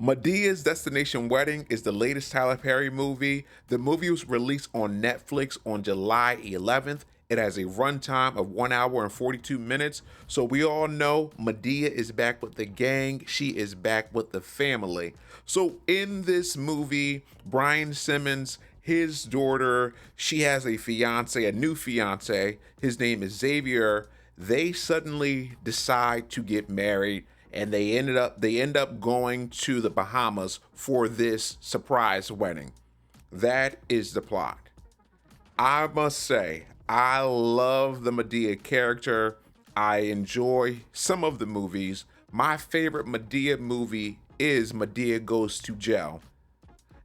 Medea's Destination Wedding is the latest Tyler Perry movie. The movie was released on Netflix on July 11th. It has a runtime of 1 hour and 42 minutes. So we all know Madea is back with the gang. She is back with the family. So in this movie, Brian Simmons, his daughter, she has a fiance, a new fiance. His name is Xavier. They suddenly decide to get married, and they end up going to the Bahamas for this surprise wedding. That is the plot. I must say, I love the Madea character. I enjoy some of the movies. My favorite Madea movie is Madea Goes to Jail.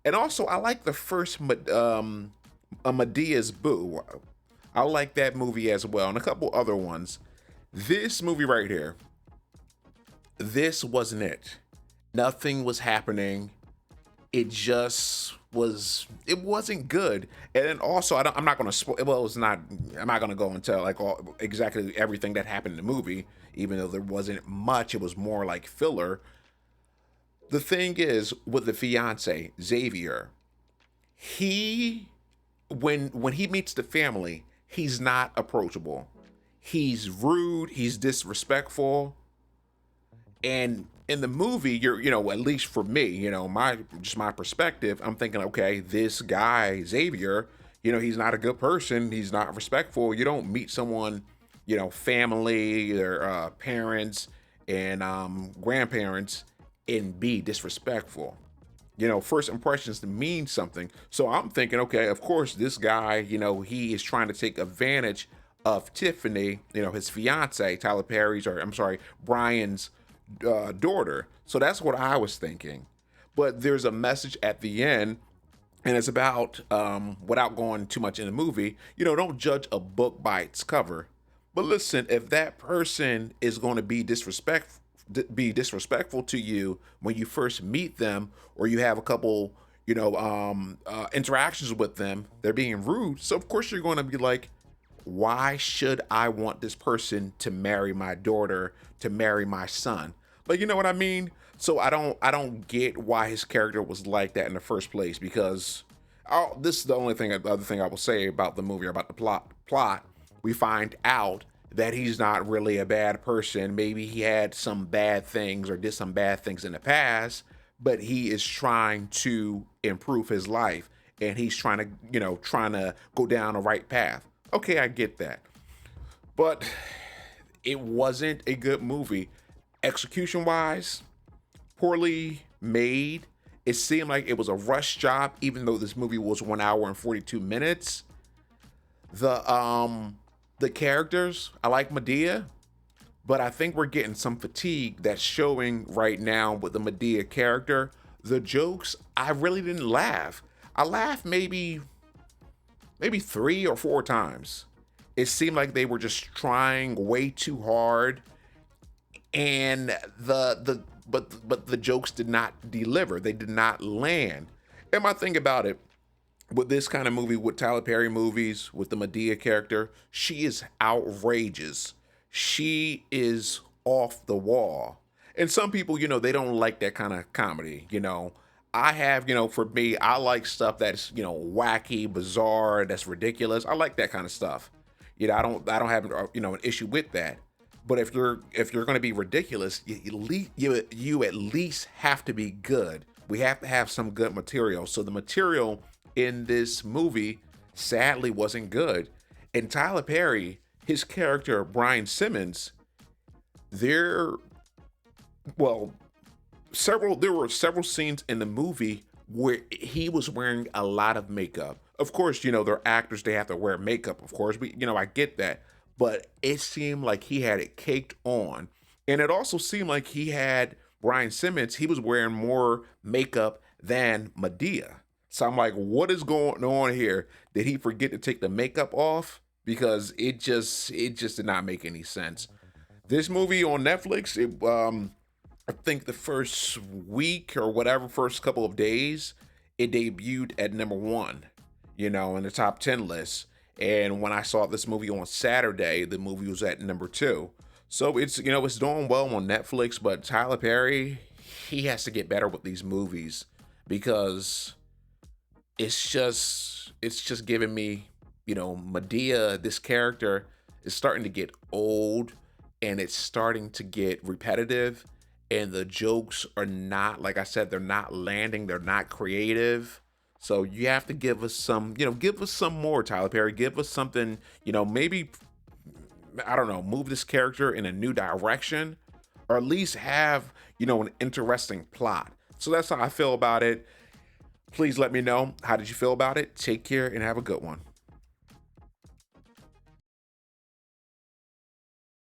And also, I like the first a Medea's Boo. I like that movie as well, and a couple other ones. This movie right here, this wasn't it. Nothing was happening. It just was. It wasn't good. And then also, I'm not gonna spoil. Well, it's not. I'm not gonna go into like exactly everything that happened in the movie, even though there wasn't much. It was more like filler. The thing is, with the fiance Xavier, he when he meets the family, he's not approachable. He's rude. He's disrespectful. And in the movie, at least for me, my perspective, I'm thinking, okay, this guy Xavier, he's not a good person. He's not respectful. You don't meet someone, family or parents and grandparents and be disrespectful. First impressions mean something. So I'm thinking, okay, of course, this guy, he is trying to take advantage of Tiffany, his fiance, Tyler Perry's, or I'm sorry, Brian's daughter. So that's what I was thinking. But there's a message at the end, and it's about, without going too much in the movie, don't judge a book by its cover. But listen, if that person is going to be disrespectful to you when you first meet them, or you have a couple, interactions with them, they're being rude. So of course you're going to be like, why should I want this person to marry my daughter, to marry my son? Like, you know what I mean? So I don't get why his character was like that in the first place, because this is the other thing I will say about the movie, about the plot. We find out that he's not really a bad person. Maybe he had some bad things or did some bad things in the past, but he is trying to improve his life, and he's trying to go down the right path. Okay, I get that. But it wasn't a good movie. Execution wise, poorly made. It seemed like it was a rush job, even though this movie was 1 hour and 42 minutes. The characters, I like Madea, but I think we're getting some fatigue that's showing right now with the Madea character. The jokes, I really didn't laugh. I laughed maybe 3 or 4 times. It seemed like they were just trying way too hard, and but the jokes did not deliver. They did not land. And my thing about it, with this kind of movie, with Tyler Perry movies, with the Madea character, she is outrageous. She is off the wall. And some people, they don't like that kind of comedy. I have, for me, I like stuff that's, wacky, bizarre, that's ridiculous. I like that kind of stuff. I don't have, an issue with that. But if you're going to be ridiculous, you at least have to be good. We have to have some good material. So the material in this movie sadly wasn't good. And Tyler Perry, his character Brian Simmons, there well there were several scenes in the movie where he was wearing a lot of makeup. Of course, they're actors, they have to wear makeup, of course. I get that. But it seemed like he had it caked on. And it also seemed like Brian Simmons, he was wearing more makeup than Madea. So I'm like, what is going on here? Did he forget to take the makeup off? Because it just did not make any sense. This movie on Netflix, I think the first week or whatever, first couple of days, it debuted at number one, in the top 10 list. And when I saw this movie on Saturday, the movie was at number two. So it's doing well on Netflix, but Tyler Perry, he has to get better with these movies because it's just giving me, Medea, this character is starting to get old and it's starting to get repetitive, and the jokes are not, like I said, they're not landing, they're not creative. So you have to give us some, give us some more, Tyler Perry. Give us something, maybe, I don't know, move this character in a new direction, or at least have, an interesting plot. So that's how I feel about it. Please let me know, how did you feel about it? Take care and have a good one.